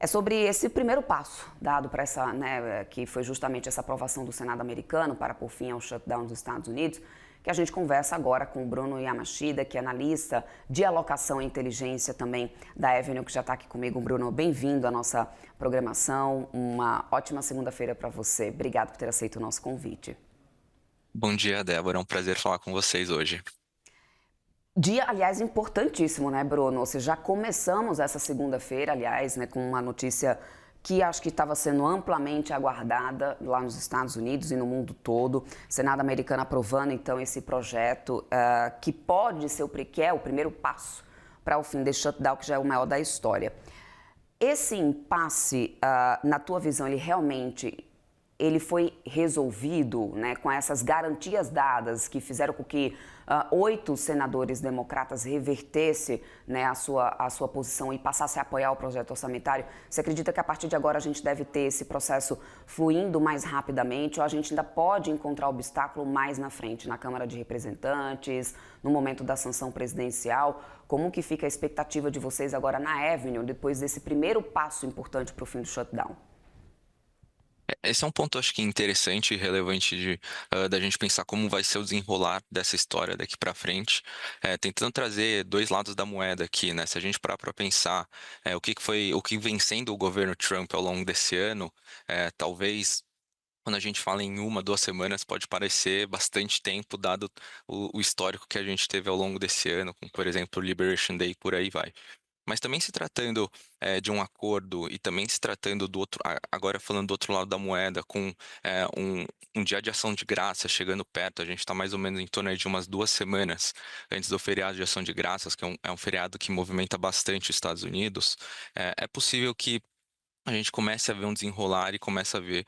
É sobre esse primeiro passo dado para essa, né, que foi justamente essa aprovação do Senado americano para pôr fim ao shutdown dos Estados Unidos, que a gente conversa agora com o Bruno Yamashita, que é analista de alocação e inteligência também da Avenue, que já está aqui comigo. Bruno, bem-vindo à nossa programação. Uma ótima segunda-feira para você. Obrigado por ter aceito o nosso convite. Bom dia, Débora. É um prazer falar com vocês hoje. Dia, aliás, importantíssimo, né, Bruno? Ou seja, já começamos essa segunda-feira, aliás, né, com uma notícia que acho que estava sendo amplamente aguardada lá nos Estados Unidos e no mundo todo. Senado americano aprovando, então, esse projeto que pode ser que é o primeiro passo para o fim desse shutdown, que já é o maior da história. Esse impasse, na tua visão, ele foi resolvido, né, com essas garantias dadas que fizeram com que 8 senadores democratas revertessem, né, a sua posição e passassem a apoiar o projeto orçamentário? Você acredita que a partir de agora a gente deve ter esse processo fluindo mais rapidamente, ou a gente ainda pode encontrar obstáculo mais na frente, na Câmara de Representantes, no momento da sanção presidencial? Como que fica a expectativa de vocês agora na Avenue, depois desse primeiro passo importante para o fim do shutdown? Esse é um ponto, acho que interessante e relevante da gente pensar como vai ser o desenrolar dessa história daqui para frente, tentando trazer dois lados da moeda aqui, né? Se a gente parar para pensar o que vem sendo o governo Trump ao longo desse ano, talvez quando a gente fala em 1, 2 semanas, pode parecer bastante tempo, dado o histórico que a gente teve ao longo desse ano, como, por exemplo, o Liberation Day, por aí vai. Mas também se tratando de um acordo e também se tratando do outro, agora falando do outro lado da moeda, com um dia de ação de graça chegando perto, a gente está mais ou menos em torno aí de umas 2 semanas antes do feriado de ação de graças, que é um feriado que movimenta bastante os Estados Unidos. É possível que a gente começa a ver um desenrolar e começa a ver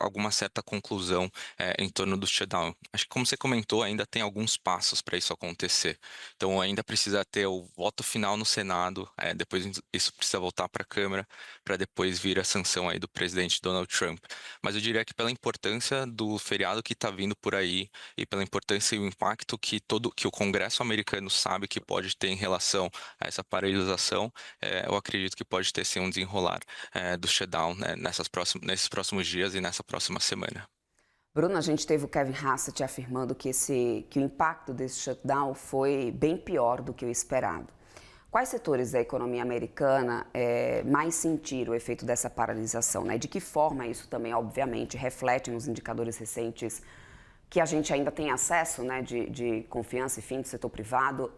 alguma certa conclusão em torno do shutdown. Acho que, como você comentou, ainda tem alguns passos para isso acontecer. Então, ainda precisa ter o voto final no Senado, depois isso precisa voltar para a Câmara, para depois vir a sanção aí do presidente Donald Trump. Mas eu diria que pela importância do feriado que está vindo por aí e pela importância e o impacto que o Congresso americano sabe que pode ter em relação a essa paralisação, eu acredito que pode ter sim um desenrolar do shutdown, né, nesses próximos dias e nessa próxima semana. Bruno, a gente teve o Kevin Hassett afirmando que o impacto desse shutdown foi bem pior do que o esperado. Quais setores da economia americana mais sentiram o efeito dessa paralisação, né? De que forma isso também, obviamente, reflete nos indicadores recentes que a gente ainda tem acesso, né, de confiança e fim do setor privado,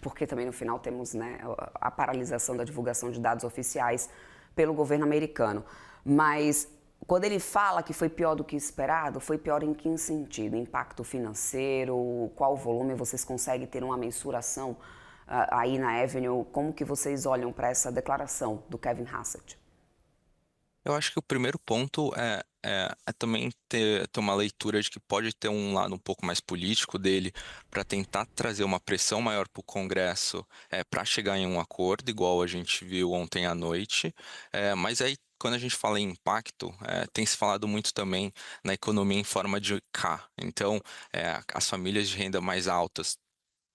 porque também no final temos, né, a paralisação da divulgação de dados oficiais pelo governo americano. Mas quando ele fala que foi pior do que esperado, foi pior em que sentido? Impacto financeiro? Qual volume? Vocês conseguem ter uma mensuração aí na Avenue? Como que vocês olham para essa declaração do Kevin Hassett? Eu acho que o primeiro ponto é também ter uma leitura de que pode ter um lado um pouco mais político dele para tentar trazer uma pressão maior para o Congresso para chegar em um acordo, igual a gente viu ontem à noite. Mas aí, quando a gente fala em impacto, tem se falado muito também na economia em forma de K. Então, as famílias de renda mais altas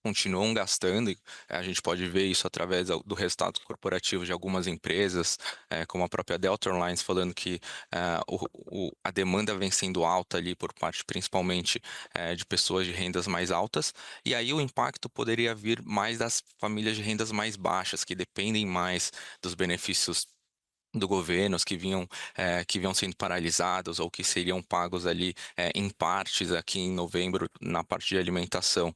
continuam gastando, e a gente pode ver isso através do resultado corporativo de algumas empresas, como a própria Delta Airlines, falando que a demanda vem sendo alta ali por parte principalmente de pessoas de rendas mais altas, e aí o impacto poderia vir mais das famílias de rendas mais baixas, que dependem mais dos benefícios do governo, os que vinham sendo paralisados ou que seriam pagos ali em partes aqui em novembro na parte de alimentação.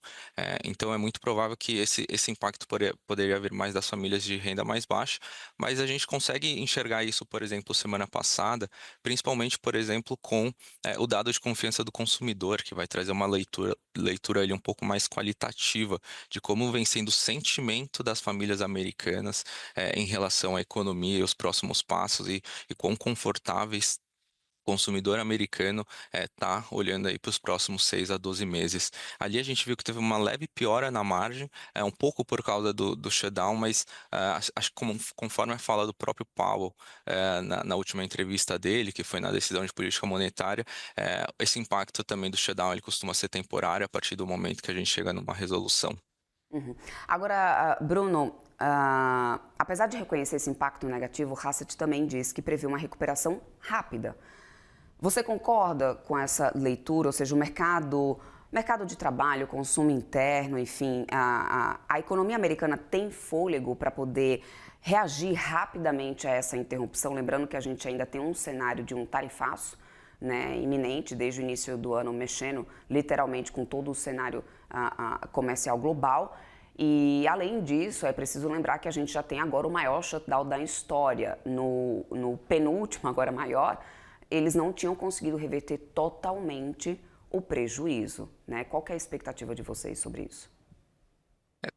Então é muito provável que esse impacto poderia vir mais das famílias de renda mais baixa, mas a gente consegue enxergar isso, por exemplo, semana passada, principalmente, por exemplo, com o dado de confiança do consumidor, que vai trazer uma leitura ali um pouco mais qualitativa de como vem sendo o sentimento das famílias americanas em relação à economia e os próximos passos e quão confortáveis o consumidor americano está olhando aí para os próximos 6 a 12 meses. Ali a gente viu que teve uma leve piora na margem, um pouco por causa do shutdown, mas acho que conforme a fala do próprio Powell na última entrevista dele, que foi na decisão de política monetária, esse impacto também do shutdown ele costuma ser temporário a partir do momento que a gente chega numa resolução. Uhum. Agora, Bruno, apesar de reconhecer esse impacto negativo, Hassett também diz que prevê uma recuperação rápida. Você concorda com essa leitura? Ou seja, o mercado de trabalho, consumo interno, enfim, a economia americana tem fôlego para poder reagir rapidamente a essa interrupção? Lembrando que a gente ainda tem um cenário de um tarifaço, né, iminente desde o início do ano, mexendo literalmente com todo o cenário comercial global. E, além disso, é preciso lembrar que a gente já tem agora o maior shutdown da história. No penúltimo, agora maior, eles não tinham conseguido reverter totalmente o prejuízo, né? Qual que é a expectativa de vocês sobre isso?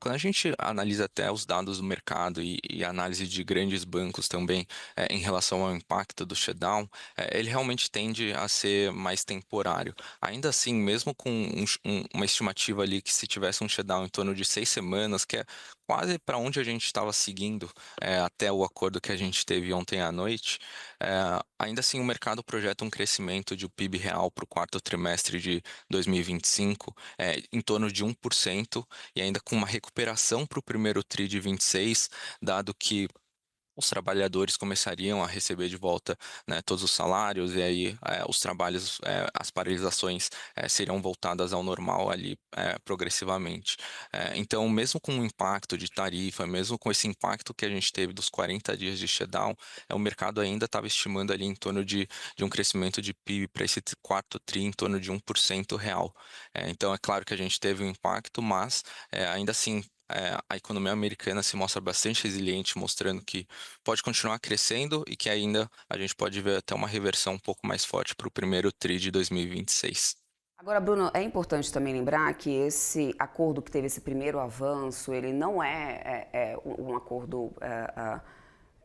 Quando a gente analisa até os dados do mercado e análise de grandes bancos também em relação ao impacto do shutdown, ele realmente tende a ser mais temporário. Ainda assim, mesmo com uma estimativa ali que se tivesse um shutdown em torno de 6 semanas, que é quase para onde a gente estava seguindo até o acordo que a gente teve ontem à noite, ainda assim o mercado projeta um crescimento de PIB real para o quarto trimestre de 2025 em torno de 1%, e ainda com uma recuperação para o primeiro TRI de 26, dado que os trabalhadores começariam a receber de volta, né, todos os salários, e aí os trabalhos, as paralisações seriam voltadas ao normal ali progressivamente. Então, mesmo com o impacto de tarifa, mesmo com esse impacto que a gente teve dos 40 dias de shutdown, o mercado ainda estava estimando ali em torno de um crescimento de PIB para esse quarto TRI em torno de 1% real. Então, é claro que a gente teve um impacto, mas ainda assim a economia americana se mostra bastante resiliente, mostrando que pode continuar crescendo e que ainda a gente pode ver até uma reversão um pouco mais forte para o primeiro TRI de 2026. Agora, Bruno, é importante também lembrar que esse acordo que teve esse primeiro avanço, ele não é um acordo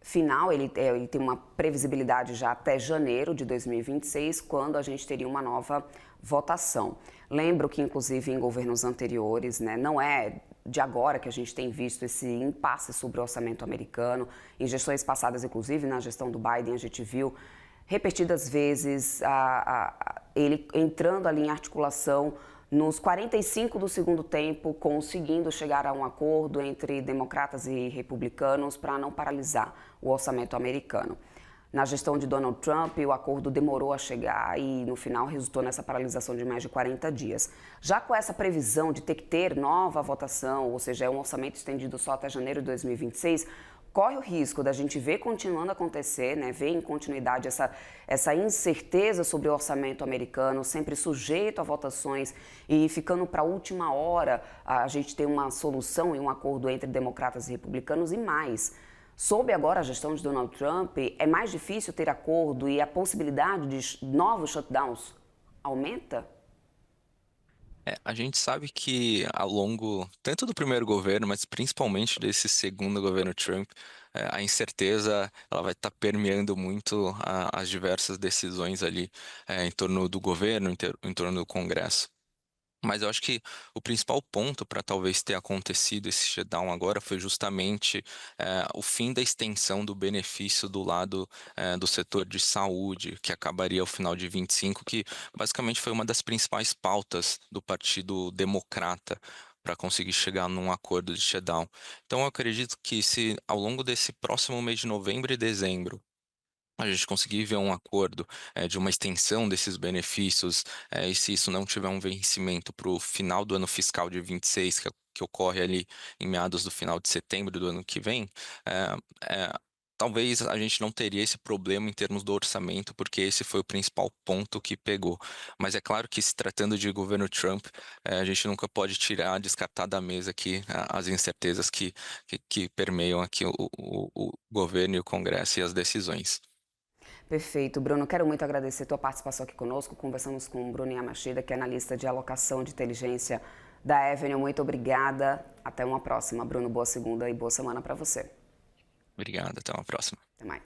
final, ele tem uma previsibilidade já até janeiro de 2026, quando a gente teria uma nova votação. Lembro que, inclusive, em governos anteriores, né, não é de agora que a gente tem visto esse impasse sobre o orçamento americano. Em gestões passadas, inclusive na gestão do Biden, a gente viu repetidas vezes ele entrando ali em articulação nos 45 do segundo tempo, conseguindo chegar a um acordo entre democratas e republicanos para não paralisar o orçamento americano. Na gestão de Donald Trump, o acordo demorou a chegar e, no final, resultou nessa paralisação de mais de 40 dias. Já com essa previsão de ter que ter nova votação, ou seja, é um orçamento estendido só até janeiro de 2026, corre o risco da gente ver continuando a acontecer, né, ver em continuidade essa incerteza sobre o orçamento americano, sempre sujeito a votações e ficando para a última hora a gente ter uma solução e um acordo entre democratas e republicanos e mais. Sob agora a gestão de Donald Trump, é mais difícil ter acordo e a possibilidade de novos shutdowns aumenta? A gente sabe que ao longo tanto do primeiro governo, mas principalmente desse segundo governo Trump, a incerteza ela vai estar permeando muito as diversas decisões ali em torno do governo, em torno do Congresso. Mas eu acho que o principal ponto para talvez ter acontecido esse shutdown agora foi justamente o fim da extensão do benefício do lado do setor de saúde, que acabaria ao final de 25, que basicamente foi uma das principais pautas do Partido Democrata para conseguir chegar num acordo de shutdown. Então eu acredito que se ao longo desse próximo mês de novembro e dezembro a gente conseguir ver um acordo de uma extensão desses benefícios, e se isso não tiver um vencimento para o final do ano fiscal de 26, que ocorre ali em meados do final de setembro do ano que vem, é, talvez a gente não teria esse problema em termos do orçamento, porque esse foi o principal ponto que pegou. Mas é claro que, se tratando de governo Trump, a gente nunca pode descartar da mesa aqui as incertezas que permeiam aqui o governo e o Congresso e as decisões. Perfeito, Bruno. Quero muito agradecer a tua participação aqui conosco. Conversamos com o Bruno Yamashita, que é analista de alocação de inteligência da Avenue. Muito obrigada. Até uma próxima, Bruno. Boa segunda e boa semana para você. Obrigado, até uma próxima. Até mais.